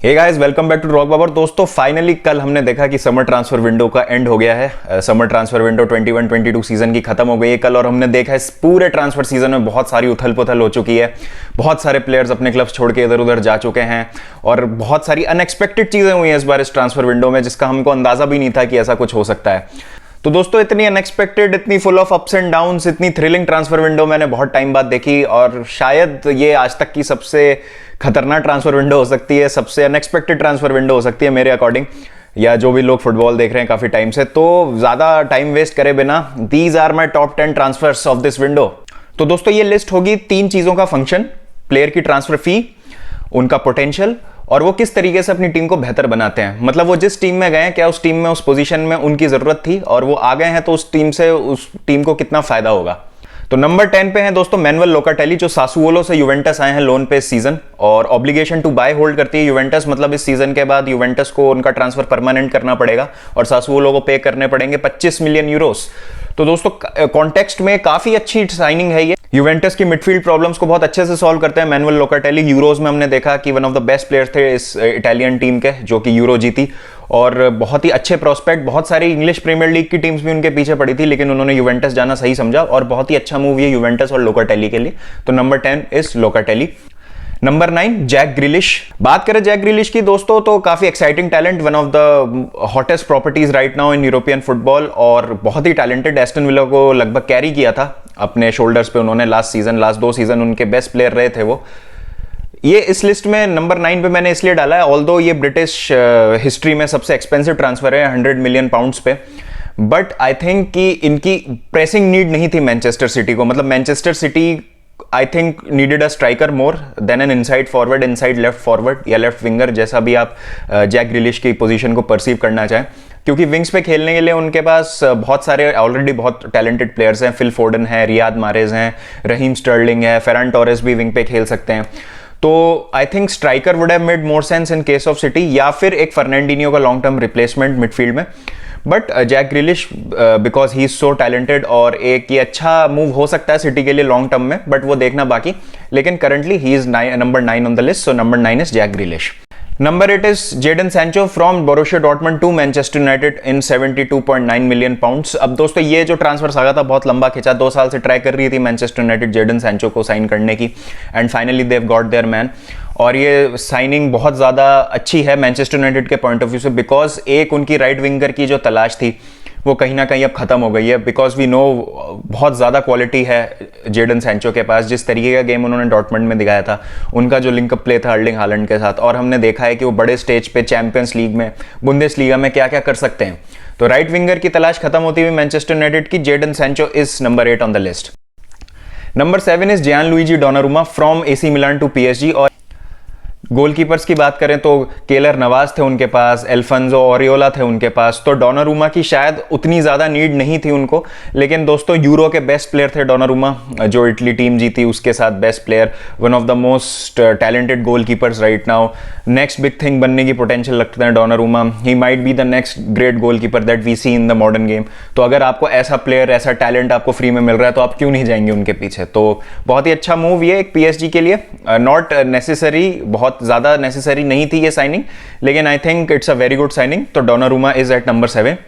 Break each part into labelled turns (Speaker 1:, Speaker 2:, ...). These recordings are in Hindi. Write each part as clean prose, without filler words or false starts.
Speaker 1: Hey guys, welcome back to rock Babar. दोस्तों फाइनली कल हमने देखा कि समर ट्रांसफर विंडो का एंड हो गया है। समर ट्रांसफर विंडो 21-22 सीजन की खत्म हो गई है कल, और हमने देखा इस पूरे ट्रांसफर सीजन में बहुत सारी उथल पुथल हो चुकी है। बहुत सारे प्लेयर्स अपने क्लब्स छोड़ के इधर उधर जा चुके हैं और बहुत सारी अनएक्सपेक्टेड चीजें हुई हैं इस बार इस ट्रांसफर विंडो में, जिसका हमको अंदाजा भी नहीं था कि ऐसा कुछ हो सकता है। तो दोस्तों इतनी अनएक्सपेक्टेड, इतनी full of ups and downs, इतनी थ्रिलिंग ट्रांसफर विंडो मैंने बहुत टाइम बाद देखी, और शायद ये आज तक की सबसे खतरनाक ट्रांसफर विंडो हो सकती है, सबसे अनएक्सपेक्टेड ट्रांसफर विंडो हो सकती है मेरे अकॉर्डिंग, या जो भी लोग फुटबॉल देख रहे हैं काफी टाइम से। तो ज्यादा टाइम वेस्ट करे बिना, these are my top 10 transfers of this window. तो दोस्तों ये लिस्ट होगी 3 चीजों का फंक्शन: प्लेयर की ट्रांसफर फी, उनका पोटेंशियल, और वो किस तरीके से अपनी टीम को बेहतर बनाते हैं। मतलब वो जिस टीम में गए, क्या उस टीम में उस पोजीशन में उनकी जरूरत थी और वो आ गए हैं, तो उस टीम से उस टीम को कितना फायदा होगा। तो नंबर 10 पे हैं दोस्तों मैनुअल लोकाटेली, जो सासुओलो से यूवेंटस आए हैं लोन पे इस सीजन, और ऑब्लिगेशन टू बाय होल्ड करती है यूवेंटस। मतलब इस सीजन के बाद यूवेंटस को उनका ट्रांसफर परमानेंट करना पड़ेगा और सासुओलो को पे करने पड़ेंगे 25 मिलियन यूरोस। तो दोस्तों कॉन्टेक्स्ट में काफी अच्छी साइनिंग है ये। यूवेंटस की मिडफील्ड प्रॉब्लम्स को बहुत अच्छे से सॉल्व करते हैं मैनुअल लोकाटेली। यूरोज में हमने देखा कि one of the best players थे इस इटालियन टीम के, जो कि यूरो जीती, और बहुत ही अच्छे प्रोस्पेक्ट। बहुत सारी इंग्लिश प्रीमियर लीग की टीम्स भी उनके पीछे पड़ी थी, लेकिन उन्होंने यूवेंटस जाना सही समझा, और बहुत ही अच्छा मूव ये यूवेंटस और लोकाटेली के लिए। तो number 10 is Locatelli. Number 9 Jack Grealish. बात करें जैक ग्रिलिश की दोस्तों, तो काफी exciting talent, one of the hottest properties right now in European football, और बहुत ही टैलेंटेड। एस्टन विला को लगभग कैरी किया था अपने शोल्डर्स पे उन्होंने लास्ट 2 सीजन उनके बेस्ट प्लेयर रहे थे वो। ये इस लिस्ट में नंबर 9 पे मैंने इसलिए डाला है, ऑल्दो ये ब्रिटिश हिस्ट्री में सबसे एक्सपेंसिव ट्रांसफर है 100 मिलियन पाउंड्स पे, बट आई थिंक कि इनकी प्रेसिंग नीड नहीं थी मैनचेस्टर सिटी को। मतलब Manchester city I think needed a striker more than an inside forward, inside left forward या लेफ्ट विंगर, जैसा भी आप जैक ग्रिलिश की पोजीशन को परसीव करना चाहें, क्योंकि विंग्स पे खेलने के लिए उनके पास बहुत सारे ऑलरेडी बहुत टैलेंटेड प्लेयर्स हैं। फिल फोर्डन है, रियाद मारेज हैं, रहीम स्टर्लिंग है, फेरान टोरेस भी विंग पे खेल सकते हैं। तो I think striker would have made more sense in case of City, या फिर एक फर्नांडिनियो का लॉन्ग टर्म रिप्लेसमेंट मिडफील्ड में। But Jack Grealish because he is so talented, और एक ये अच्छा मूव हो सकता है सिटी के लिए लॉन्ग टर्म में, बट वो देखना बाकी। लेकिन currently he is number 9 on the list, so number 9 is Jack Grealish. Number 8 is Jadon Sancho from Borussia Dortmund to Manchester United in 72.9 million pounds। अब दोस्तों ये जो ट्रांसफर सागा था बहुत लंबा खिंचा, 2 साल से ट्राई कर रही थी मैनचेस्टर यूनाइटेड जेडन सैंचो को साइन करने की, and finally they got their man. और ये साइनिंग बहुत ज़्यादा अच्छी है मैनचेस्टर यूनाइटेड के पॉइंट ऑफ व्यू से, बिकॉज एक उनकी राइट विंगर की जो तलाश थी वो कहीं ना कहीं अब खत्म हो गई है, बिकॉज वी नो बहुत ज़्यादा क्वालिटी है जेडन सैंचो के पास। जिस तरीके का गेम उन्होंने डॉर्टमंड में दिखाया था, उनका जो लिंकअप प्ले था अर्लिंग हालैंड के साथ, और हमने देखा है कि वो बड़े स्टेज पे चैंपियंस लीग में, बुंदेसलीगा में क्या क्या कर सकते हैं। तो राइट विंगर की तलाश खत्म होती हुई मैनचेस्टर यूनाइटेड की, Jadon Sancho is number 8 on the list. Number 7 is Gianluigi Donnarumma from AC Milan to PSG. और गोलकीपर्स की बात करें तो केलर नवाज थे उनके पास, एल्फांजो ओरियोला थे उनके पास, तो डोनारुमा की शायद उतनी ज़्यादा नीड नहीं थी उनको। लेकिन दोस्तों यूरो के बेस्ट प्लेयर थे डोनारुमा, जो इटली टीम जीती उसके साथ best player, one of the most talented goalkeepers right now. Next big thing बनने की पोटेंशियल लगता है Donnarumma. He might be the next great goalkeeper that we see in the modern game. तो अगर आपको ऐसा प्लेयर, ऐसा टैलेंट आपको फ्री में मिल रहा है, तो आप क्यों नहीं जाएंगे उनके पीछे। तो बहुत ही अच्छा मूव ये एक पीएसजी के लिए, नॉट नेसेसरी, बहुत ज़्यादा नेसेसरी नहीं थी ये साइनिंग, लेकिन I think it's a very good signing. तो Donnarumma is at number 7।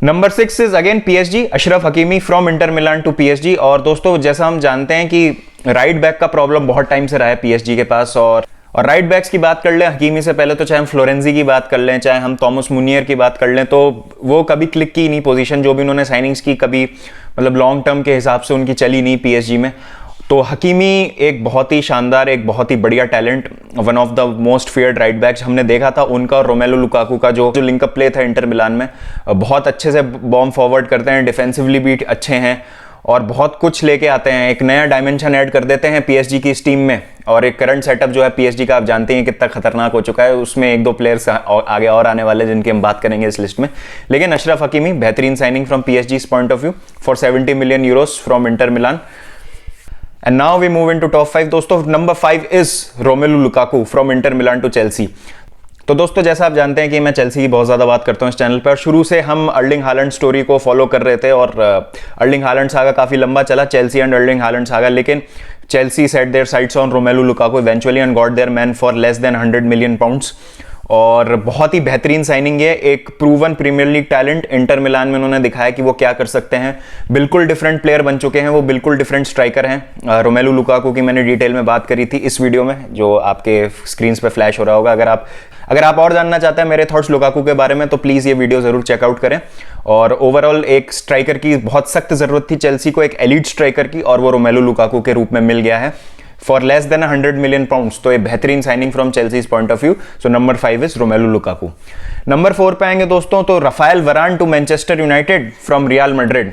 Speaker 1: Number 6 is again PSG, Achraf Hakimi from Inter Milan to PSG. और दोस्तों जैसा हम जानते हैं कि राइट बैक का प्रॉब्लम बहुत टाइम से रहा है पीएसजी के पास, और राइट बैक्स की बात कर लें हकीमी से पहले, तो चाहे हम फ्लोरेंजी की बात कर लें, चाहे हम थॉमस मुनियर की बात कर लें, तो वो कभी क्लिक की नहीं पोजीशन। जो भी उन्होंने साइनिंग्स की, कभी मतलब लॉन्ग टर्म के हिसाब से उनकी चली नहीं पीएसजी में। तो हकीमी एक बहुत ही शानदार, एक बहुत ही बढ़िया talent, one of the most feared right backs. हमने देखा था उनका और रोमेलो लुकाकू का जो लिंकअप प्ले था इंटर मिलान में, बहुत अच्छे से बॉम्ब फॉरवर्ड करते हैं, डिफेंसिवली भी अच्छे हैं, और बहुत कुछ लेके आते हैं, एक नया डायमेंशन ऐड कर देते हैं पीएसजी की इस टीम में। और एक करंट सेटअप जो है पीएसजी का, आप जानते हैं कितना खतरनाक हो चुका है, उसमें 1-2 प्लेयर्स आगे और आने वाले जिनकी हम बात करेंगे इस लिस्ट में। लेकिन अशरफ हकीमी बेहतरीन signing from PSG point of view for 70 million euros from Inter Milan. And now we move into top 5 दोस्तों। Number 5 is Romelu Lukaku from Inter Milan to Chelsea. तो दोस्तों जैसा आप जानते हैं कि मैं चेल्सी की बहुत ज़्यादा बात करता हूँ इस चैनल पर, और शुरू से हम अर्लिंग हालैंड स्टोरी को फॉलो कर रहे थे, और अर्लिंग हालैंड सागा काफ़ी लंबा चला, Chelsea and Erling Haaland saga. लेकिन Chelsea set their sights on Romelu Lukaku eventually and got their man for less than 100 million pounds. और बहुत ही बेहतरीन साइनिंग है, एक proven Premier League talent. Inter Milan में उन्होंने दिखाया कि वो क्या कर सकते हैं, बिल्कुल डिफरेंट प्लेयर बन चुके हैं, वो बिल्कुल डिफरेंट स्ट्राइकर हैं। रोमेलू लुकाकू की मैंने डिटेल में बात करी थी इस वीडियो में, जो आपके स्क्रीन पे फ्लैश हो रहा होगा। अगर आप और जानना चाहते हैं मेरे थॉट्स लुकाकू के बारे में तो प्लीज़ ये वीडियो ज़रूर चेकआउट करें। और ओवरऑल एक स्ट्राइकर की बहुत सख्त ज़रूरत थी चेल्सी को, एक एलीट स्ट्राइकर की, और वो रोमेलू लुकाकू के रूप में मिल गया है for less than 100 million pounds. तो एक बेहतरीन signing from Chelsea's point of view. So number 5 is Romelu Lukaku. Number 4 पे आएंगे दोस्तों तो Raphael Varane to Manchester United from Real Madrid.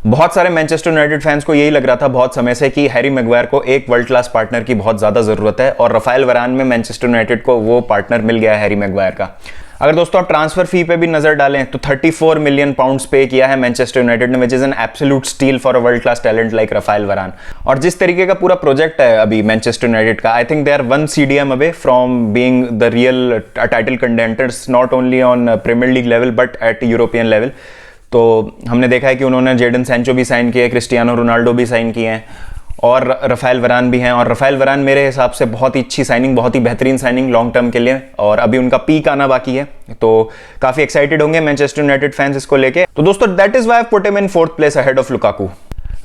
Speaker 1: बहुत सारे मैनचेस्टर यूनाइटेड फैंस को यही लग रहा था बहुत समय से कि हैरी मैग्वायर को एक वर्ल्ड क्लास पार्टनर की बहुत ज्यादा जरूरत है, और राफेल वरान में मैनचेस्टर यूनाइटेड को वो पार्टनर मिल गया है हैरी मैग्वायर का। अगर दोस्तों आप ट्रांसफर फी पे भी नजर डालें तो 34 मिलियन पाउंड्स पे किया है मैनचेस्टर यूनाइटेड ने, which is an absolute steal for a world class talent like Raphael Varane. और जिस तरीके का पूरा प्रोजेक्ट है अभी मैनचेस्टर यूनाइटेड का, I think they are 1 CDM away from being the real title contenders, not only on Premier League level but at European level. तो हमने देखा है कि उन्होंने जेडन सैंचो भी साइन किए, क्रिस्टियानो रोनाल्डो भी साइन किए हैं, और राफेल वरान भी हैं। और राफेल वरान मेरे हिसाब से बहुत ही अच्छी साइनिंग, बहुत ही बेहतरीन साइनिंग लॉन्ग टर्म के लिए, और अभी उनका पीक आना बाकी है, तो काफी एक्साइटेड होंगे मैनचेस्टर यूनाइटेड फैंस इसको लेके। तो दोस्तों that is why I put him in 4th place ahead of Lukaku.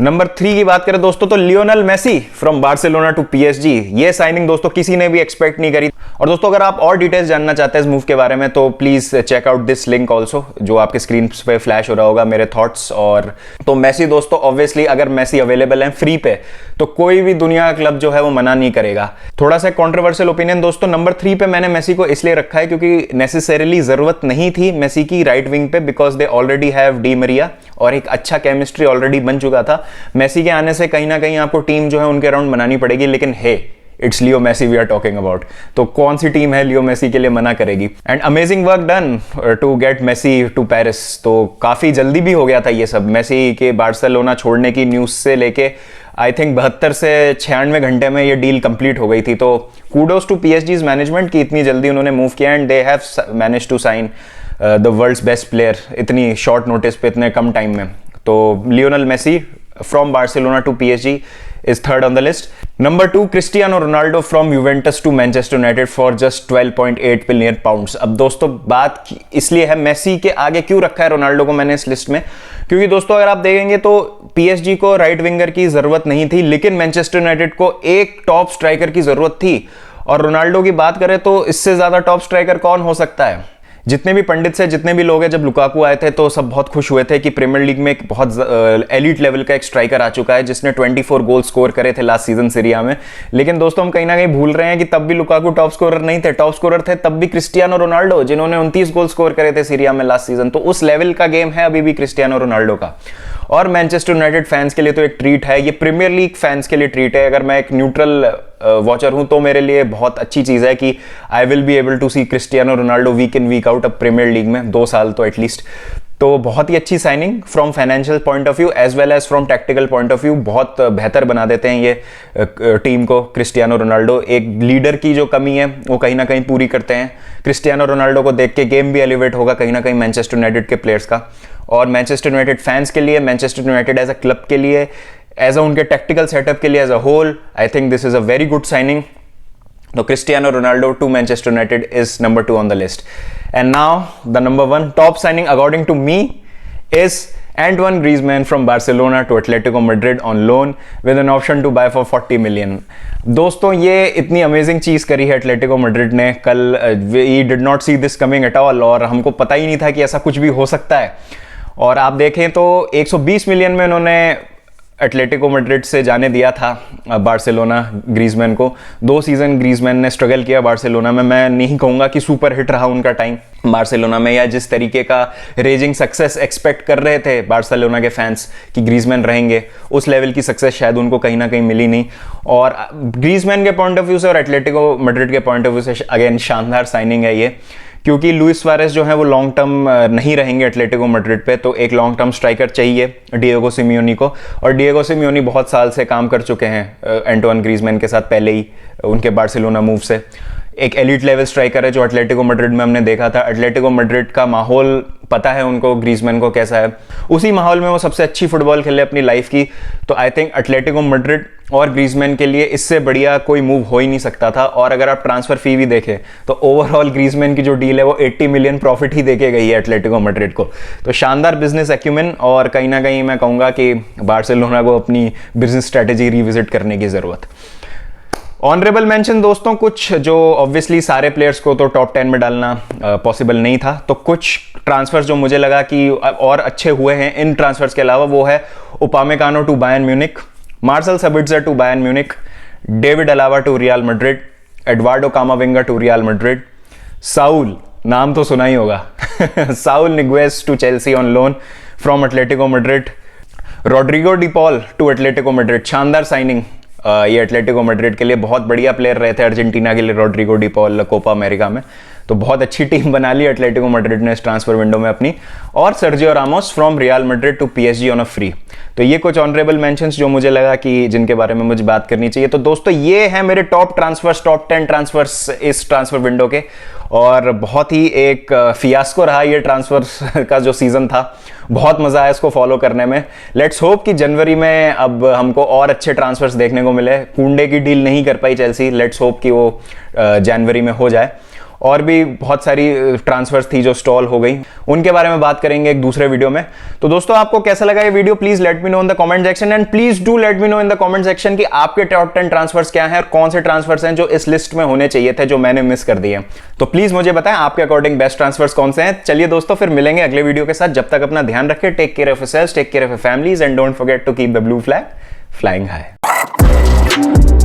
Speaker 1: Number 3 की बात करें दोस्तों तो Lionel Messi from Barcelona to PSG। ये साइनिंग दोस्तों किसी ने भी एक्सपेक्ट नहीं करी। और दोस्तों अगर आप और डिटेल्स जानना चाहते हैं इस मूव के बारे में तो please check out this link also, जो आपके स्क्रीन पे फ्लैश हो रहा होगा, मेरे थॉट्स। और तो मेसी दोस्तों ऑब्वियसली अगर मेसी अवेलेबल है फ्री पे तो कोई भी दुनिया का क्लब जो है वो मना नहीं करेगा। थोड़ा सा कॉन्ट्रोवर्शियल ओपिनियन दोस्तों, नंबर 3 पे मैंने मेसी को इसलिए रखा है क्योंकि नेसेसरीली जरूरत नहीं थी मेसी की राइट विंग पे, because they already have Di Maria और एक अच्छा केमिस्ट्री ऑलरेडी बन चुका था। मेसी के आने से कहीं ना कहीं आपको टीम जो है उनके अराउंड बनानी पड़ेगी, लेकिन hey it's Leo Messi we are talking about, तो कौन सी टीम है लियो मेसी के लिए मना करेगी। And amazing work done to get Messi to Paris. तो काफी जल्दी भी हो गया था ये सब, मेसी के बार्सिलोना छोड़ने की न्यूज से लेके आई थिंक 72 से 96 घंटे में ये डील कंप्लीट हो गई थी। तो कूडोस टू PSG's मैनेजमेंट की इतनी जल्दी उन्होंने मूव किया, and they have manage to sign the world's best player इतनी शॉर्ट नोटिस पे, इतने कम टाइम में। तो Lionel Messi from Barcelona to PSG is 3rd on the list. Number 2, Cristiano Ronaldo from Juventus to Manchester United for just 12.8 million pounds. अब दोस्तों बात इसलिए है मेसी के आगे क्यों रखा है रोनाल्डो को मैंने इस लिस्ट में, क्योंकि दोस्तों अगर आप देखेंगे तो PSG को राइट विंगर की जरूरत नहीं थी, लेकिन मैनचेस्टर यूनाइटेड को एक टॉप स्ट्राइकर की जरूरत थी। और रोनाल्डो की बात करें तो इससे ज्यादा टॉप स्ट्राइकर कौन हो सकता है। जितने भी पंडित से जितने भी लोग हैं, जब लुकाकू आए थे तो सब बहुत खुश हुए थे कि प्रीमियर लीग में एक बहुत एलीट लेवल का एक स्ट्राइकर आ चुका है जिसने 24 गोल स्कोर करे थे लास्ट सीजन सीरिया में। लेकिन दोस्तों हम कहीं ना कहीं भूल रहे हैं कि तब भी लुकाकू टॉप स्कोरर नहीं थे, टॉप स्कोरर थे तब भी क्रिस्टियानो रोनाल्डो, जिन्होंने 29 गोल स्कोर करे थे सीरिया में लास्ट सीजन। तो उस लेवल का गेम है अभी भी क्रिस्टियानो रोनाल्डो का। और मैनचेस्टर यूनाइटेड फैंस के लिए तो एक ट्रीट है, ये प्रीमियर लीग फैंस के लिए ट्रीट है। अगर मैं एक न्यूट्रल वॉचर हूं तो मेरे लिए बहुत अच्छी चीज है कि I will be able to see Cristiano Ronaldo week in week out अब प्रीमियर लीग में 2 साल तो एटलीस्ट। तो बहुत ही अच्छी signing from financial point of view as well as from tactical point of view, बहुत बेहतर बना देते हैं ये टीम को क्रिस्टियानो रोनाल्डो। एक लीडर की जो कमी है वो कहीं ना कहीं पूरी करते हैं। क्रिस्टियानो रोनाल्डो को देख के गेम भी एलिवेट होगा कहीं ना कहीं मैनचेस्टर यूनाइटेड के प्लेयर्स का, और मैनचेस्टर यूनाइटेड फैंस के लिए, Manchester United as a club के लिए, एज अ उनके टैक्टिकल सेटअप के लिए as a whole, I think this is a very good signing. So Cristiano Ronaldo to Manchester United is number 2 on the list. And now the number 1 top signing according to me is Antoine Griezmann from Barcelona to Atletico Madrid on loan with an option to buy for 40 million. दोस्तों ये इतनी अमेजिंग चीज करी है एटलेटिको मैड्रिड ने कल, we did not see this coming at all, और हमको पता ही नहीं था कि ऐसा कुछ भी हो सकता है। और आप देखें तो 120 मिलियन में उन्होंने एटलेटिको मैड्रिड से जाने दिया था बार्सिलोना ग्रीजमैन को। 2 सीजन ग्रीजमैन ने स्ट्रगल किया बार्सिलोना में। मैं नहीं कहूंगा कि सुपर हिट रहा उनका टाइम बार्सिलोना में, या जिस तरीके का रेजिंग सक्सेस एक्सपेक्ट कर रहे थे बार्सिलोना के फैंस कि ग्रीजमैन रहेंगे, उस लेवल की सक्सेस शायद उनको कहीं ना कहीं मिली नहीं। और ग्रीजमैन के पॉइंट ऑफ व्यू से और एटलेटिको मैड्रिड के पॉइंट ऑफ व्यू से अगेन शानदार साइनिंग है ये, क्योंकि लुइस सुआरेज जो है वो लॉन्ग टर्म नहीं रहेंगे एटलेटिको मैड्रिड पे, तो एक लॉन्ग टर्म स्ट्राइकर चाहिए डिएगो सिमियोनी को। और डिएगो सिमियोनी बहुत साल से काम कर चुके हैं एंटोइन ग्रीजमैन के साथ पहले ही उनके बार्सिलोना मूव से। एक एलिट लेवल स्ट्राइकर है जो एटलेटिको मैड्रिड में हमने देखा था। एटलेटिको मैड्रिड का माहौल पता है उनको ग्रीजमैन को कैसा है, उसी माहौल में वो सबसे अच्छी फुटबॉल खेले अपनी लाइफ की। तो आई थिंक एटलेटिको मैड्रिड और ग्रीजमैन के लिए इससे बढ़िया कोई मूव हो ही नहीं सकता था। और अगर आप ट्रांसफर फी भी देखें तो ओवरऑल ग्रीजमैन की जो डील है वो 80 मिलियन प्रॉफिट ही देके गई है एटलेटिको मैड्रिड को। तो शानदार बिजनेस एक्यूमेन, और कहीं ना कहीं मैं कहूंगा कि बार्सिलोना को अपनी बिजनेस स्ट्रेटेजी रिविजिट करने की जरूरत। ऑनरेबल मेंशन दोस्तों, कुछ जो ऑब्वियसली सारे प्लेयर्स को तो टॉप 10 में डालना पॉसिबल नहीं था, तो कुछ ट्रांसफर्स जो मुझे लगा कि और अच्छे हुए हैं इन ट्रांसफर्स के अलावा, वो है Upamecano to Bayern Munich, Marcel Sabitzer to Bayern Munich, David Alaba to Real Madrid, Eduardo Camavinga to Real Madrid, Saul, नाम तो सुना ही होगा Saul Niguez to Chelsea on loan from Atletico Madrid, Rodrigo De Paul to Atletico Madrid. शानदार साइनिंग ये एटलेटिको मैड्रिड के लिए, बहुत बढ़िया प्लेयर रहे थे अर्जेंटीना के लिए Rodrigo De Paul Copa America में, तो बहुत अच्छी टीम बना ली एटलेटिको मैड्रिड ने इस ट्रांसफर विंडो में अपनी। और Sergio Ramos from Real Madrid to PSG on a free. तो ये कुछ ऑनरेबल मेंशंस जो मुझे लगा कि जिनके बारे में मुझे बात करनी चाहिए। तो दोस्तों ये है मेरे टॉप ट्रांसफर्स, टॉप 10 ट्रांसफर्स इस ट्रांसफर विंडो के। और बहुत ही एक फियास्को रहा ये ट्रांसफर्स का जो सीजन था, बहुत मजा आया इसको फॉलो करने में। लेट्स होप कि जनवरी में अब हमको और अच्छे ट्रांसफर्स देखने को मिले। कुंडे की डील नहीं कर पाई चेल्सी, लेट्स होप कि वो जनवरी में हो जाए। और भी बहुत सारी ट्रांसफर्स थी जो स्टॉल हो गई, उनके बारे में बात करेंगे एक दूसरे वीडियो में। तो दोस्तों आपको कैसा लगा ये video, please let me know in the comment section, and please do let me know in the comment section कि आपके टॉप 10 ट्रांसफर्स क्या हैं और कौन से ट्रांसफर्स हैं जो इस लिस्ट में होने चाहिए थे जो मैंने मिस कर दिए। तो प्लीज मुझे बताएं आपके अकॉर्डिंग बेस्ट ट्रांसफर्स कौन से हैं। चलिए दोस्तों फिर मिलेंगे अगले वीडियो के साथ, जब तक अपना ध्यान रखें। Take care of yourselves, take care of your families, and don't forget to keep the blue flag flying high.